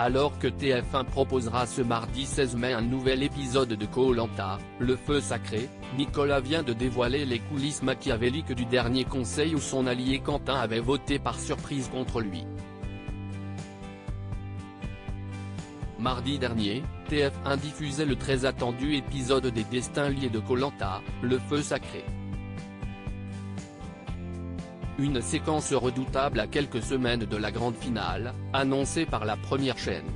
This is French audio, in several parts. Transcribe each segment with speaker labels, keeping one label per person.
Speaker 1: Alors que TF1 proposera ce mardi 16 mai un nouvel épisode de Koh-Lanta, le feu sacré, Nicolas vient de dévoiler les coulisses machiavéliques du dernier conseil où son allié Quentin avait voté par surprise contre lui. Mardi dernier, TF1 diffusait le très attendu épisode des destins liés de Koh-Lanta, le feu sacré. Une séquence redoutable à quelques semaines de la grande finale, annoncée par la première chaîne.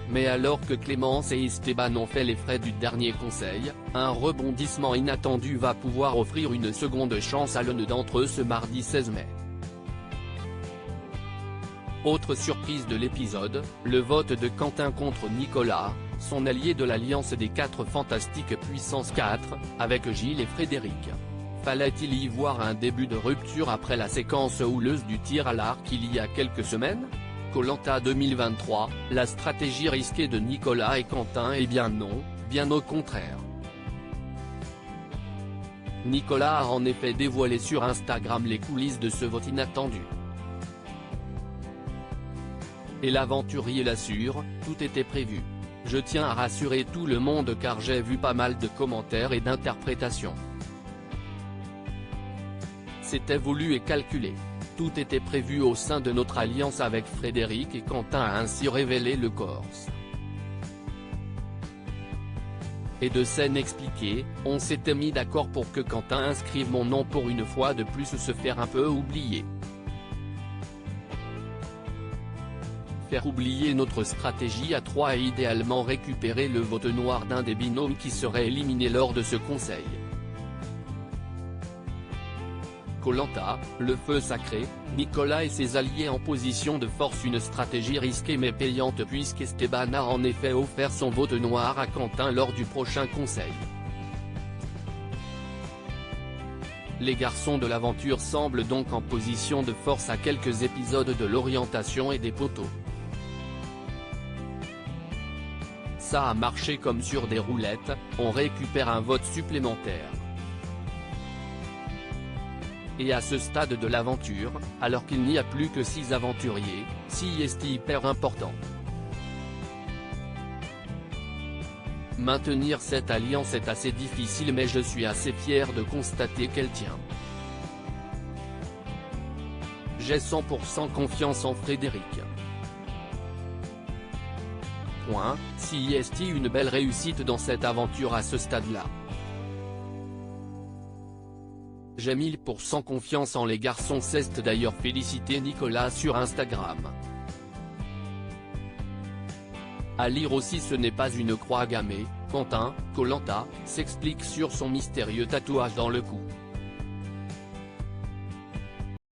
Speaker 1: Mais alors que Clémence et Esteban ont fait les frais du dernier conseil, un rebondissement inattendu va pouvoir offrir une seconde chance à l'un d'entre eux ce mardi 16 mai. Autre surprise de l'épisode, le vote de Quentin contre Nicolas, son allié de l'alliance des 4 fantastiques puissance 4, avec Gilles et Frédéric. Fallait-il y voir un début de rupture après la séquence houleuse du tir à l'arc il y a quelques semaines? Koh-Lanta 2023, la stratégie risquée de Nicolas et Quentin? Eh bien non, bien au contraire. Nicolas a en effet dévoilé sur Instagram les coulisses de ce vote inattendu. Et l'aventurier l'assure, tout était prévu. Je tiens à rassurer tout le monde car j'ai vu pas mal de commentaires et d'interprétations. C'était voulu et calculé. Tout était prévu au sein de notre alliance avec Frédéric et Quentin, a ainsi révélé le Corse. Et de scène expliquée, on s'était mis d'accord pour que Quentin inscrive mon nom pour une fois de plus se faire un peu oublier. Faire oublier notre stratégie à 3 et idéalement récupérer le vote noir d'un des binômes qui serait éliminé lors de ce conseil. Koh-Lanta, le feu sacré, Nicolas et ses alliés en position de force, une stratégie risquée mais payante puisqu'Esteban a en effet offert son vote noir à Quentin lors du prochain conseil. Les garçons de l'aventure semblent donc en position de force à quelques épisodes de l'orientation et des poteaux. Ça a marché comme sur des roulettes, on récupère un vote supplémentaire. Et à ce stade de l'aventure, alors qu'il n'y a plus que 6 aventuriers, si est hyper important. Maintenir cette alliance est assez difficile mais je suis assez fier de constater qu'elle tient. J'ai 100% confiance en Frédéric. Si est une belle réussite dans cette aventure à ce stade-là. J'ai 1000% confiance en les garçons, c'est d'ailleurs félicité Nicolas sur Instagram. À lire aussi, ce n'est pas une croix gammée, Quentin, Koh-Lanta, s'explique sur son mystérieux tatouage dans le cou.